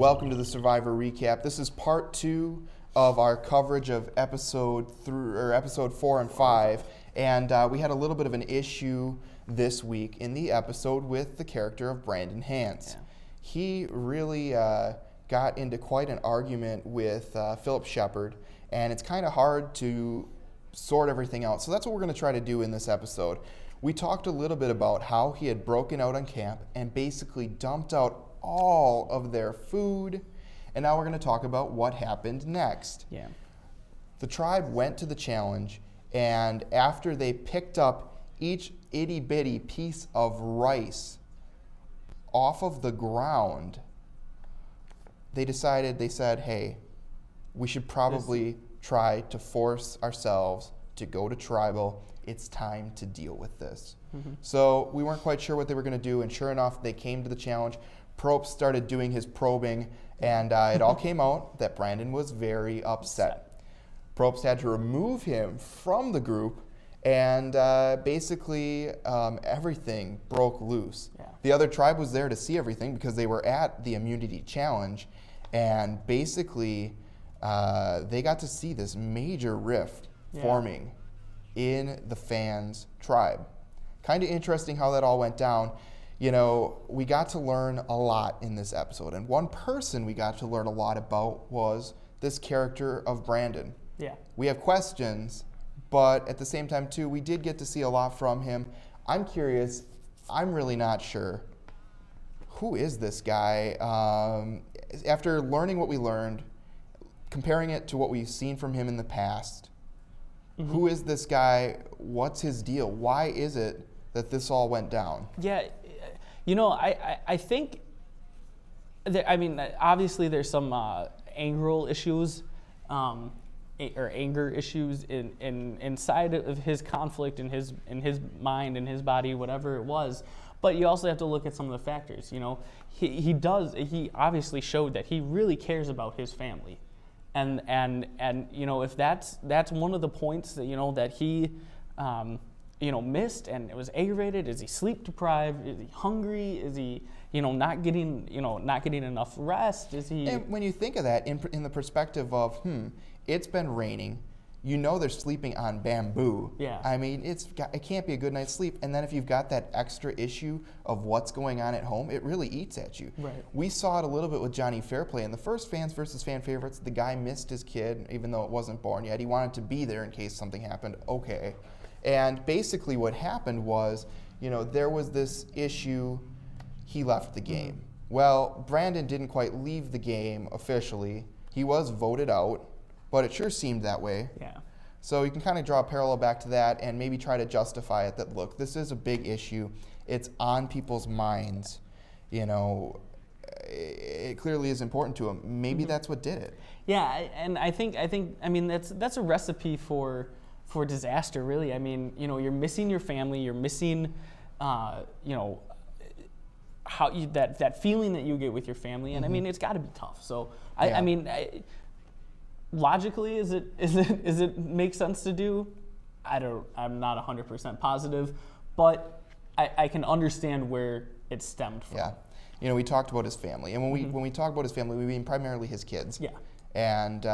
welcome to the Survivor Recap. This is part 2 of our coverage of episode 4 and 5, and we had a little bit of an issue this week in the episode with the character of Brandon Hance. Yeah. He really got into quite an argument with Philip Shepard, and it's kind of hard to sort everything out. So that's what we're going to try to do in this episode. We talked a little bit about how he had broken out on camp and basically dumped out all of their food, and now we're going to talk about what happened next. Yeah. The tribe went to the challenge, and after they picked up each itty-bitty piece of rice off of the ground, they said, hey, we should probably try to force ourselves to go to tribal. It's time to deal with this. Mm-hmm. So we weren't quite sure what they were going to do, and sure enough, they came to the challenge. Probst started doing his probing, and it all came out that Brandon was very upset. Probst had to remove him from the group, and basically everything broke loose. Yeah. The other tribe was there to see everything because they were at the immunity challenge, and basically they got to see this major rift forming in the fans' tribe. Kind of interesting how that all went down. You know, we got to learn a lot in this episode, and one person we got to learn a lot about was this character of Brandon. Yeah. We have questions, but at the same time, too, we did get to see a lot from him. I'm curious. I'm really not sure. Who is this guy? After learning what we learned, comparing it to what we've seen from him in the past, who is this guy? What's his deal? Why is it that this all went down? Yeah, you know, I think, I mean, obviously there's some anger issues, anger issues inside of his conflict in his mind, in his body, whatever it was. But you also have to look at some of the factors. You know, he obviously showed that he really cares about his family. And you know, if that's one of the points that, you know, that he you know, missed and it was aggravated, is he sleep deprived, is he hungry, is he, you know, not getting enough rest, is he? And when you think of that in the perspective of it's been raining, you know, they're sleeping on bamboo. Yeah. I mean, it can't be a good night's sleep. And then if you've got that extra issue of what's going on at home, it really eats at you. Right. We saw it a little bit with Johnny Fairplay. In the first Fans versus Fan Favorites, the guy missed his kid, even though it wasn't born yet. He wanted to be there in case something happened. Okay. And basically what happened was, you know, there was this issue, he left the game. Well, Brandon didn't quite leave the game officially. He was voted out, but it sure seemed that way. Yeah. So you can kind of draw a parallel back to that and maybe try to justify it that, look, this is a big issue. It's on people's minds. You know, it clearly is important to them. Maybe that's what did it. Yeah, and I mean, that's a recipe for disaster, really. I mean, you know, you're missing your family, you're missing, you know, how that feeling that you get with your family, and I mean, it's got to be tough. So I mean, logically, is it make sense to do? I'm not 100% positive, but I can understand where it stemmed from. Yeah, you know, we talked about his family, and when we talk about his family, we mean primarily his kids. Yeah, and.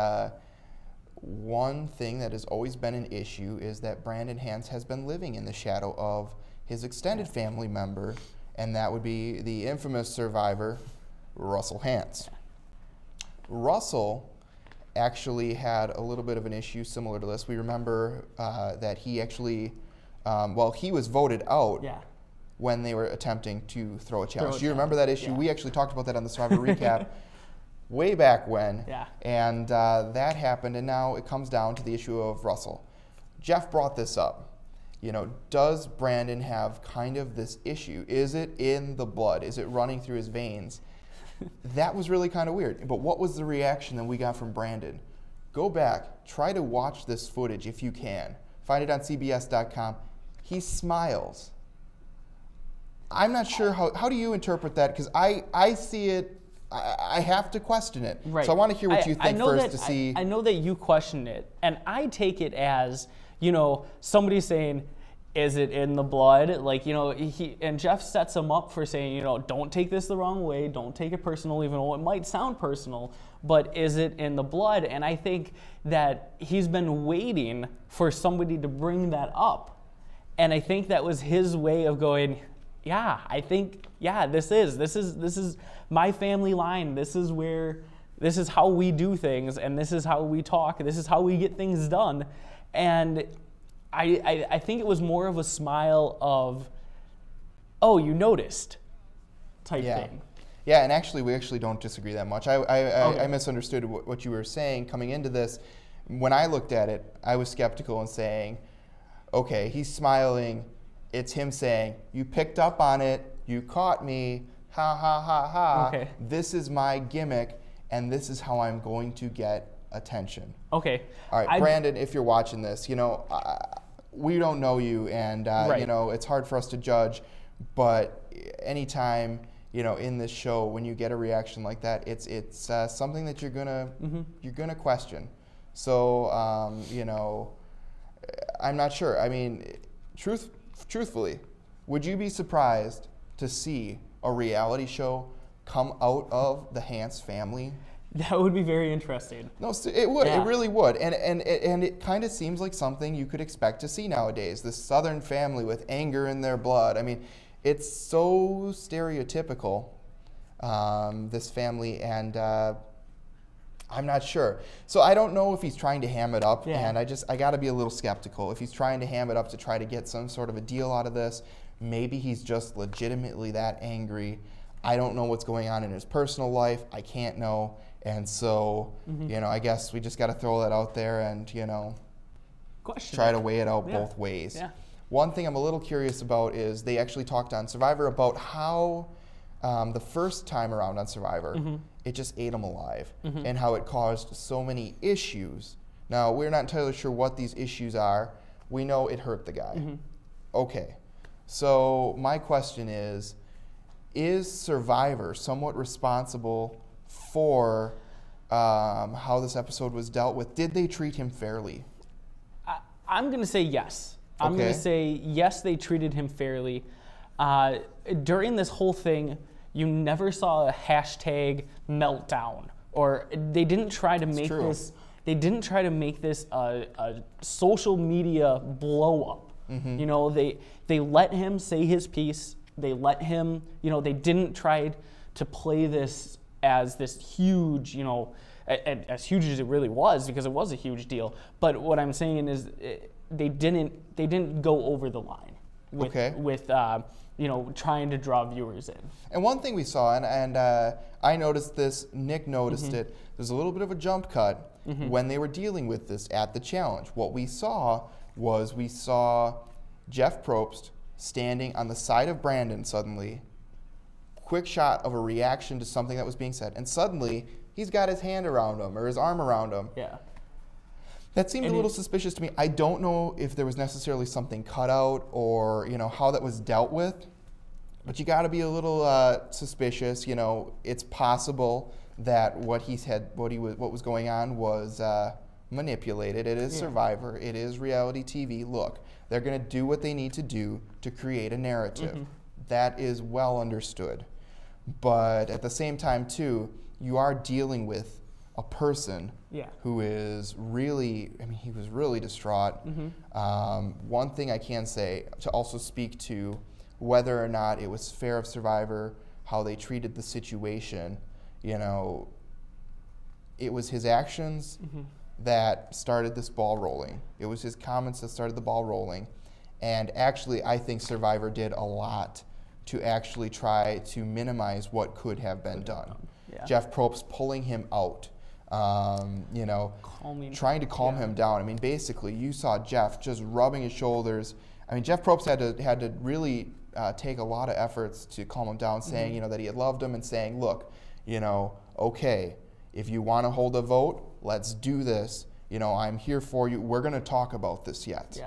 One thing that has always been an issue is that Brandon Hance has been living in the shadow of his extended family member, and that would be the infamous survivor, Russell Hance. Russell actually had a little bit of an issue similar to this. We remember that he actually, he was voted out when they were attempting to throw a challenge. Do you remember that issue? Yeah. We actually talked about that on the Survivor Recap. Way back when, and that happened, and now it comes down to the issue of Russell. Jeff brought this up. You know, does Brandon have kind of this issue? Is it in the blood? Is it running through his veins? That was really kind of weird. But what was the reaction that we got from Brandon? Go back, try to watch this footage if you can. Find it on CBS.com. He smiles. I'm not sure how do you interpret that? Because I see it. I have to question it. Right. So I want to hear what you think first to see. I know that you question it, and I take it as, you know, somebody saying, is it in the blood? Like, you know, and Jeff sets him up for saying, you know, don't take this the wrong way, don't take it personal, even though it might sound personal, but is it in the blood? And I think that he's been waiting for somebody to bring that up. And I think that was his way of going, yeah, I think, yeah, this is my family line. This is how we do things, and this is how we talk, this is how we get things done. And I think it was more of a smile of, oh, you noticed type thing. Yeah, and actually, we actually don't disagree that much. I misunderstood what you were saying coming into this. When I looked at it, I was skeptical and saying, okay, he's smiling. It's him saying, you picked up on it, you caught me, ha, ha, ha, ha. Okay. This is my gimmick, and this is how I'm going to get attention. Okay. All right, Brandon, if you're watching this, you know, we don't know you, and you know, it's hard for us to judge, but anytime, you know, in this show, when you get a reaction like that, it's something that you're gonna question. So you know, I'm not sure. I mean, truthfully, would you be surprised to see a reality show come out of the Hans family? That would be very interesting. No, it would. Yeah. It really would. And it kind of seems like something you could expect to see nowadays. This Southern family with anger in their blood. I mean, it's so stereotypical, this family, and I'm not sure. So I don't know if he's trying to ham it up, and I got to be a little skeptical. If he's trying to ham it up to try to get some sort of a deal out of this, maybe he's just legitimately that angry. I don't know what's going on in his personal life. I can't know. And so, you know, I guess we just got to throw that out there and, you know, try to weigh it out both ways. Yeah. One thing I'm a little curious about is they actually talked on Survivor about how the first time around on Survivor, it just ate him alive and how it caused so many issues. Now, we're not entirely sure what these issues are. We know it hurt the guy. Okay. So my question is Survivor somewhat responsible for how this episode was dealt with? Did they treat him fairly? I'm going to say yes. I'm going to say yes, they treated him fairly. During this whole thing, you never saw a hashtag meltdown, or they didn't try to make this. They didn't try to make this a social media blow up. You know, they let him say his piece. They let him, you know, they didn't try to play this as this huge, you know, as huge as it really was, because it was a huge deal. But what I'm saying is they didn't go over the line with you know, trying to draw viewers in. And one thing we saw, and I noticed this, Nick noticed it, there's a little bit of a jump cut when they were dealing with this at the challenge. What we saw was Jeff Probst standing on the side of Brandon suddenly, quick shot of a reaction to something that was being said, and suddenly he's got his hand around him or his arm around him. Yeah. That seemed a little suspicious to me. I don't know if there was necessarily something cut out or, you know, how that was dealt with, but you got to be a little suspicious. You know, it's possible that what was going on was manipulated. It is Survivor. It is reality TV. Look, they're going to do what they need to do to create a narrative. That is well understood. But at the same time, too, you are dealing with a person who is really, I mean, he was really distraught. One thing I can say, to also speak to whether or not it was fair of Survivor, how they treated the situation, you know, it was his actions that started this ball rolling. It was his comments that started the ball rolling. And actually, I think Survivor did a lot to actually try to minimize what could have been done. Jeff Probst pulling him out, you know, trying to calm him down. I mean, basically, you saw Jeff just rubbing his shoulders. I mean, Jeff Probst had to really take a lot of efforts to calm him down, saying, you know, that he had loved him and saying, look, you know, okay, if you want to hold a vote, let's do this. You know, I'm here for you. We're going to talk about this yet.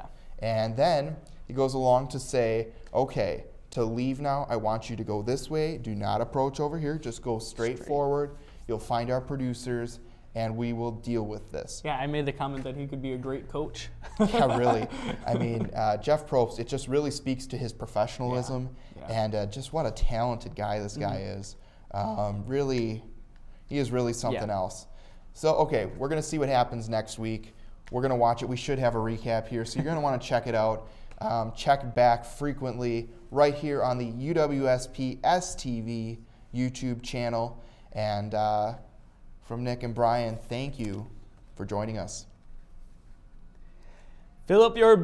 And then he goes along to say, okay, to leave now, I want you to go this way. Do not approach over here. Just go straight forward. You'll find our producers, and we will deal with this. Yeah, I made the comment that he could be a great coach. Yeah, really. I mean, Jeff Probst, it just really speaks to his professionalism and just what a talented guy this guy is. Really, he is really something else. So, okay, we're going to see what happens next week. We're going to watch it. We should have a recap here, so you're going to want to check it out. Check back frequently right here on the UWSP SPtv YouTube channel. And from Nick and Brian, thank you for joining us. Fill up your